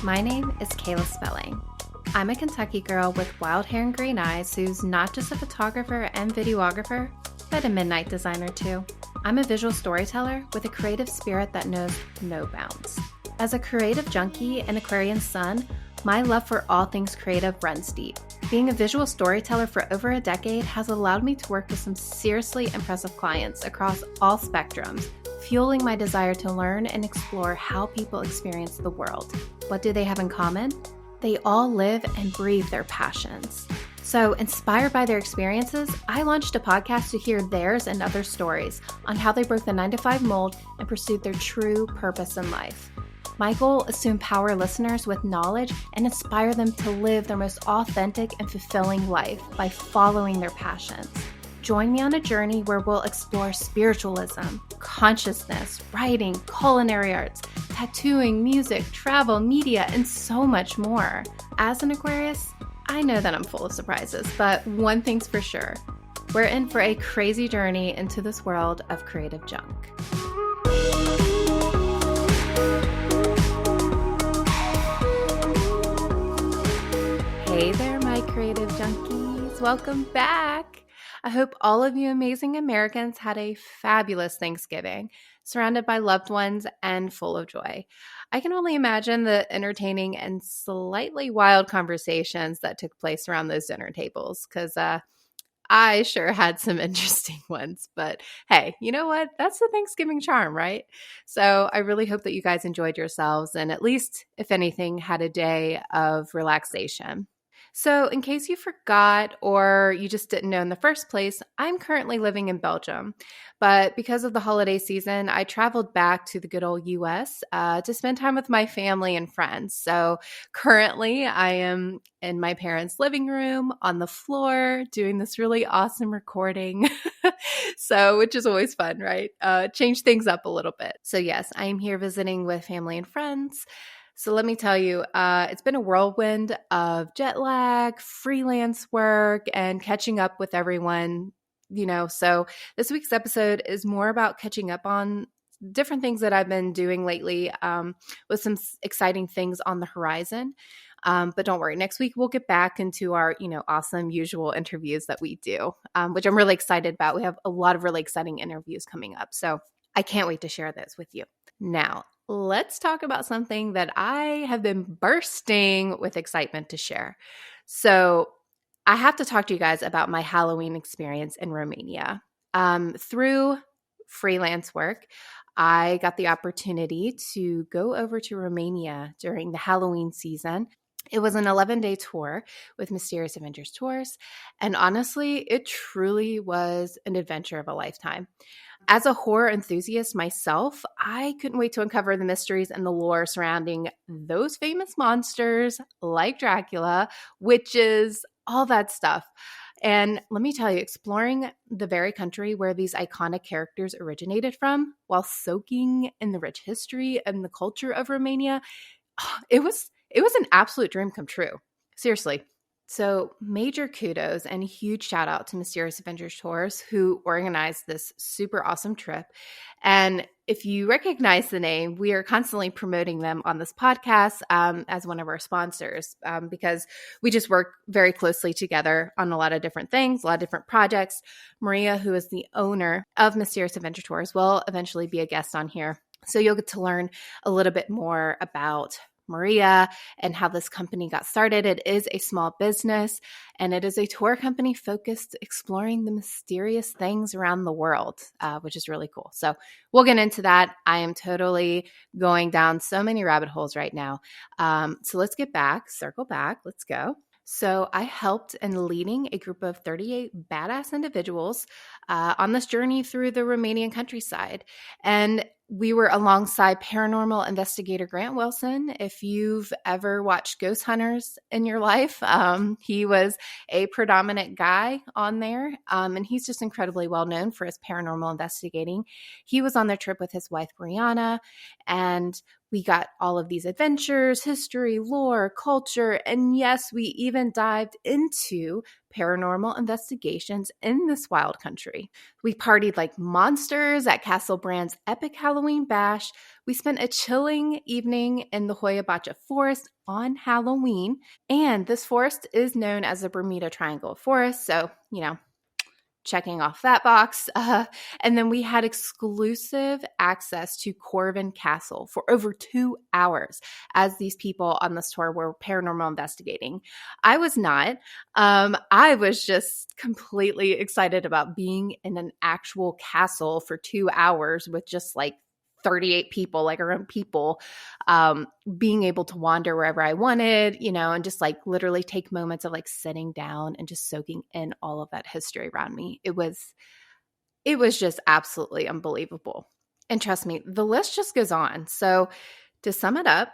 My name is Kayla Spelling. I'm a Kentucky girl with wild hair and green eyes who's not just a photographer and videographer, but a midnight designer too. I'm a visual storyteller with a creative spirit that knows no bounds. As a creative junkie and Aquarian sun, my love for all things creative runs deep. Being a visual storyteller for over a decade has allowed me to work with some seriously impressive clients across all spectrums, fueling my desire to learn and explore how people experience the world. What do they have in common? They all live and breathe their passions. So, inspired by their experiences, I launched a podcast to hear theirs and other stories on how they broke the 9-to-5 mold and pursued their true purpose in life. My goal is to empower listeners with knowledge and inspire them to live their most authentic and fulfilling life by following their passions. Join me on a journey where we'll explore spiritualism, consciousness, writing, culinary arts, tattooing, music, travel, media, and so much more. As an Aquarius, I know that I'm full of surprises, but one thing's for sure. We're in for a crazy journey into this world of creative junk. Hey there, my creative junkies. Welcome back. I hope all of you amazing Americans had a fabulous Thanksgiving, surrounded by loved ones and full of joy. I can only imagine the entertaining and slightly wild conversations that took place around those dinner tables, because I sure had some interesting ones. But hey, you know what? That's the Thanksgiving charm, right? So I really hope that you guys enjoyed yourselves and at least, if anything, had a day of relaxation. So in case you forgot or you just didn't know in the first place, I'm currently living in Belgium. But because of the holiday season, I traveled back to the good old US to spend time with my family and friends. So currently I am in my parents' living room on the floor doing this really awesome recording. So, which is always fun, right? Change things up a little bit. So yes, I am here visiting with family and friends. So let me tell you, it's been a whirlwind of jet lag, freelance work, and catching up with everyone, So this week's episode is more about catching up on different things that I've been doing lately, with some exciting things on the horizon. But don't worry, next week we'll get back into our, awesome usual interviews that we do, which I'm really excited about. We have a lot of really exciting interviews coming up. So I can't wait to share this with you. Now, let's talk about something that I have been bursting with excitement to share. So I have to talk to you guys about my Halloween experience in Romania. Through freelance work, I got the opportunity to go over to Romania during the Halloween season. It was an 11-day tour with Mysterious Adventures Tours, and honestly, it truly was an adventure of a lifetime. As a horror enthusiast myself, I couldn't wait to uncover the mysteries and the lore surrounding those famous monsters like Dracula, witches, all that stuff. And let me tell you, exploring the very country where these iconic characters originated from while soaking in the rich history and the culture of Romania, it was an absolute dream come true. Seriously. So major kudos and a huge shout out to Mysterious Adventures Tours who organized this super awesome trip. And if you recognize the name, we are constantly promoting them on this podcast as one of our sponsors because we just work very closely together on a lot of different things, a lot of different projects. Maria, who is the owner of Mysterious Adventure Tours, will eventually be a guest on here. So you'll get to learn a little bit more about Maria and how this company got started. It is a small business and it is a tour company focused exploring the mysterious things around the world, which is really cool. So we'll get into that. I am totally going down so many rabbit holes right now. So let's circle back. Let's go. So I helped in leading a group of 38 badass individuals on this journey through the Romanian countryside. And we were alongside paranormal investigator Grant Wilson. If you've ever watched Ghost Hunters in your life, he was a predominant guy on there. And he's just incredibly well known for his paranormal investigating. He was on the trip with his wife, Brianna, and we got all of these adventures, history, lore, culture, and yes, we even dived into paranormal investigations in this wild country. We partied like monsters at Castle Brand's epic Halloween bash. We spent a chilling evening in the Hoya Bacha Forest on Halloween. And this forest is known as the Bermuda Triangle Forest. So, checking off that box. And then we had exclusive access to Corvin Castle for over 2 hours as these people on this tour were paranormal investigating. I was not. I was just completely excited about being in an actual castle for 2 hours with just like 38 people, like our own people, being able to wander wherever I wanted, and just like literally take moments of like sitting down and just soaking in all of that history around me. It was just absolutely unbelievable. And trust me, the list just goes on. So to sum it up,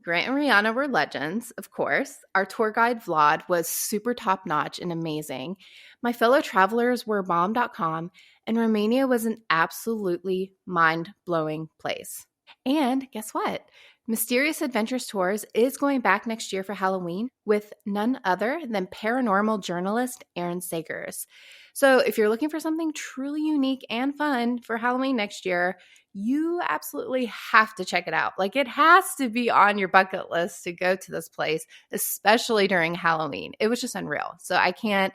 Grant and Rihanna were legends, of course. Our tour guide, Vlad, was super top-notch and amazing. My fellow travelers were bomb.com, and Romania was an absolutely mind-blowing place. And guess what? Mysterious Adventures Tours is going back next year for Halloween with none other than paranormal journalist Aaron Sagers. So if you're looking for something truly unique and fun for Halloween next year, you absolutely have to check it out. Like, it has to be on your bucket list to go to this place, especially during Halloween. It was just unreal. So I could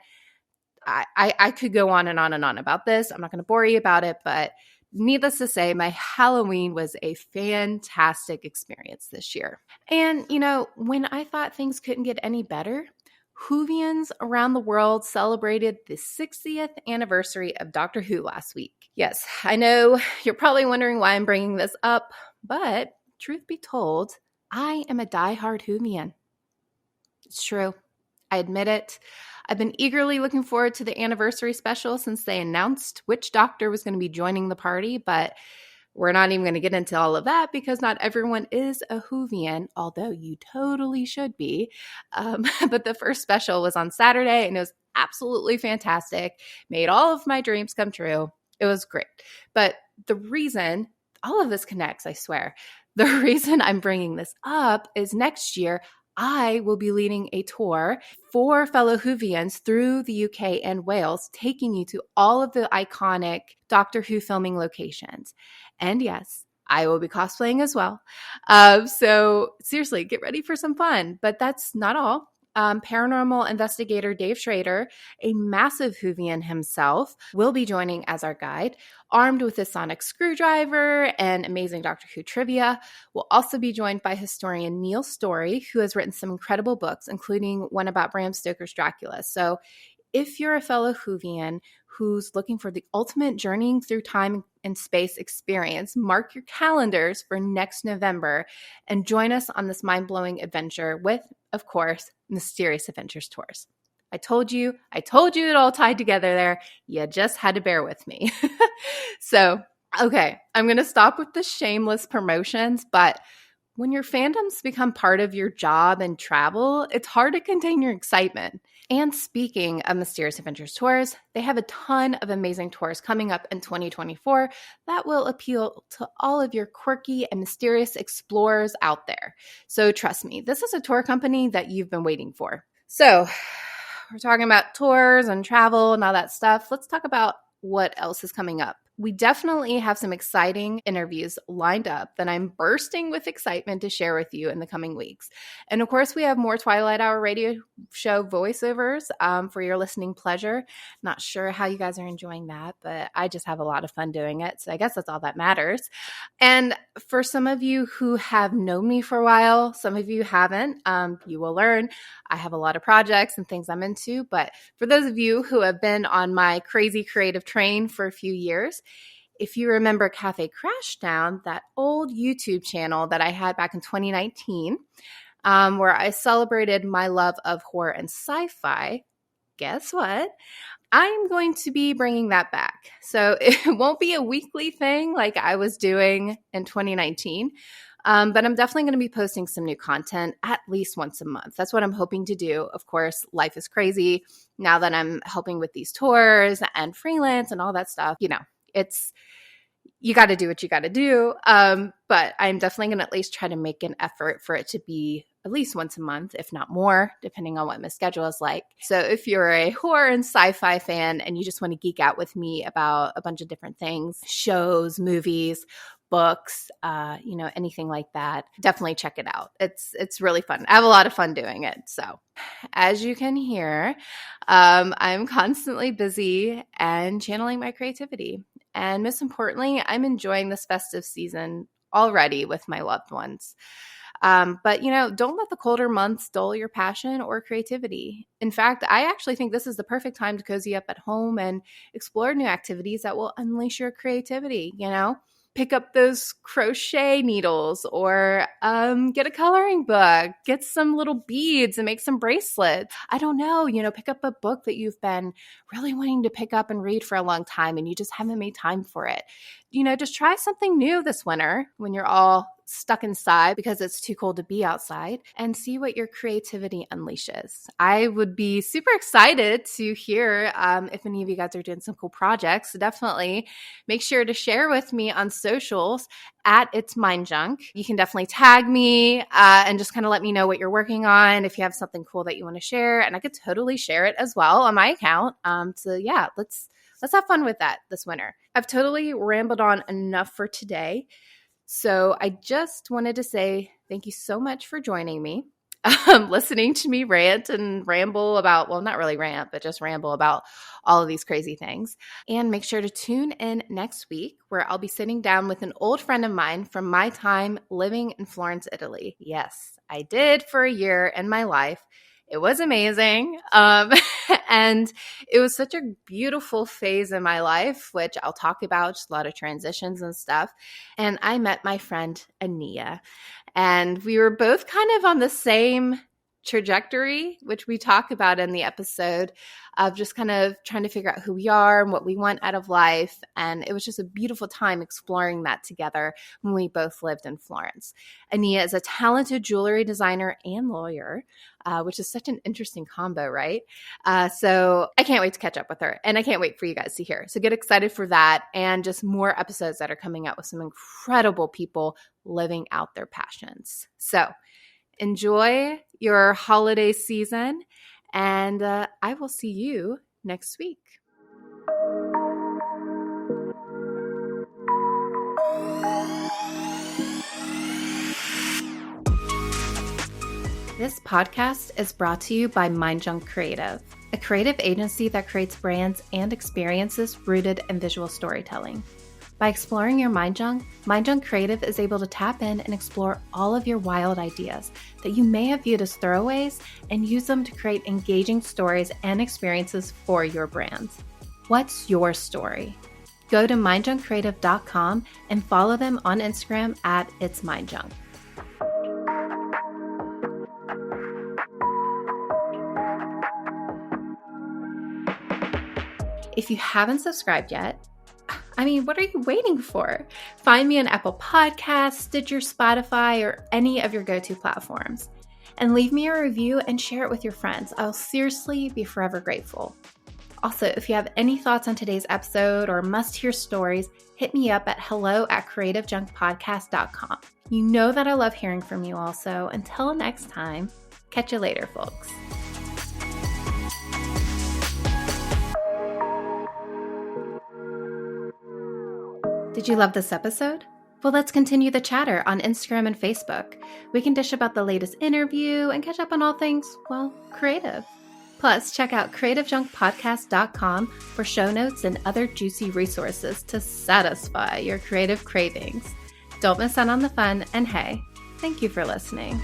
go on and on and on about this. I'm not going to bore you about it, but needless to say, my Halloween was a fantastic experience this year. And, when I thought things couldn't get any better, Whovians around the world celebrated the 60th anniversary of Doctor Who last week. Yes, I know you're probably wondering why I'm bringing this up, but truth be told, I am a diehard Whovian. It's true. I admit it. I've been eagerly looking forward to the anniversary special since they announced which doctor was going to be joining the party, but we're not even going to get into all of that because not everyone is a Whovian, although you totally should be. But the first special was on Saturday, and it was absolutely fantastic. Made all of my dreams come true. It was great. But the reason all of this connects, I swear, the reason I'm bringing this up is next year, I will be leading a tour for fellow Whovians through the UK and Wales, taking you to all of the iconic Doctor Who filming locations. And yes, I will be cosplaying as well. So seriously, get ready for some fun. But that's not all. Paranormal investigator Dave Schrader, a massive Whovian himself, will be joining as our guide, armed with a sonic screwdriver and amazing Doctor Who trivia. We'll also be joined by historian Neil Story, who has written some incredible books, including one about Bram Stoker's Dracula. So if you're a fellow Whovian who's looking for the ultimate journeying through time and space experience, mark your calendars for next November and join us on this mind-blowing adventure with, of course, Mysterious Adventures Tours. I told you it all tied together there. You just had to bear with me. So, okay, I'm going to stop with the shameless promotions, but when your fandoms become part of your job and travel, it's hard to contain your excitement. And speaking of Mysterious Adventures Tours, they have a ton of amazing tours coming up in 2024 that will appeal to all of your quirky and mysterious explorers out there. So trust me, this is a tour company that you've been waiting for. So we're talking about tours and travel and all that stuff. Let's talk about what else is coming up. We definitely have some exciting interviews lined up that I'm bursting with excitement to share with you in the coming weeks. And of course, we have more Twilight Hour radio show voiceovers for your listening pleasure. Not sure how you guys are enjoying that, but I just have a lot of fun doing it. So I guess that's all that matters. And for some of you who have known me for a while, some of you haven't, you will learn. I have a lot of projects and things I'm into. But for those of you who have been on my crazy creative train for a few years, if you remember Cafe Crashdown, that old YouTube channel that I had back in 2019, where I celebrated my love of horror and sci-fi, guess what? I'm going to be bringing that back. So it won't be a weekly thing like I was doing in 2019, but I'm definitely going to be posting some new content at least once a month. That's what I'm hoping to do. Of course, life is crazy now that I'm helping with these tours and freelance and all that stuff. you got to do what you got to do. But I'm definitely going to at least try to make an effort for it to be at least once a month, if not more, depending on what my schedule is like. So if you're a horror and sci-fi fan and you just want to geek out with me about a bunch of different things, shows, movies, books, anything like that, definitely check it out. It's really fun. I have a lot of fun doing it. So as you can hear, I'm constantly busy and channeling my creativity. And most importantly, I'm enjoying this festive season already with my loved ones. But don't let the colder months dull your passion or creativity. In fact, I actually think this is the perfect time to cozy up at home and explore new activities that will unleash your creativity, Pick up those crochet needles or get a coloring book, get some little beads and make some bracelets. I don't know, pick up a book that you've been really wanting to pick up and read for a long time and you just haven't made time for it. Just try something new this winter when you're all stuck inside because it's too cold to be outside and see what your creativity unleashes. I would be super excited to hear if any of you guys are doing some cool projects. So definitely make sure to share with me on socials at It's Mind Junk. You can definitely tag me and just kind of let me know what you're working on if you have something cool that you want to share. And I could totally share it as well on my account. So yeah, let's have fun with that this winter. I've totally rambled on enough for today. So I just wanted to say thank you so much for joining me, listening to me rant and ramble about, well, not really rant, but just ramble about all of these crazy things. And make sure to tune in next week where I'll be sitting down with an old friend of mine from my time living in Florence, Italy. Yes, I did for a year in my life. It was amazing. And it was such a beautiful phase in my life, which I'll talk about, just a lot of transitions and stuff. And I met my friend Ania, and we were both kind of on the same trajectory, which we talk about in the episode of just kind of trying to figure out who we are and what we want out of life. And it was just a beautiful time exploring that together when we both lived in Florence. Ania is a talented jewelry designer and lawyer, which is such an interesting combo, right? So I can't wait to catch up with her, and I can't wait for you guys to hear. So get excited for that and just more episodes that are coming out with some incredible people living out their passions. So enjoy your holiday season, and I will see you next week. This podcast is brought to you by Mind Junk Creative, a creative agency that creates brands and experiences rooted in visual storytelling. By exploring your Mind Junk Creative is able to tap in and explore all of your wild ideas that you may have viewed as throwaways and use them to create engaging stories and experiences for your brands. What's your story? Go to mindjunkcreative.com and follow them on Instagram at It's Mind Junk. If you haven't subscribed yet, what are you waiting for? Find me on Apple Podcasts, Stitcher, Spotify, or any of your go-to platforms. And leave me a review and share it with your friends. I'll seriously be forever grateful. Also, if you have any thoughts on today's episode or must-hear stories, hit me up at hello@creativejunkpodcast.com. You know that I love hearing from you also. Until next time, catch you later, folks. Did you love this episode? Well, let's continue the chatter on Instagram and Facebook. We can dish about the latest interview and catch up on all things, creative. Plus, check out creativejunkpodcast.com for show notes and other juicy resources to satisfy your creative cravings. Don't miss out on the fun, and hey, thank you for listening.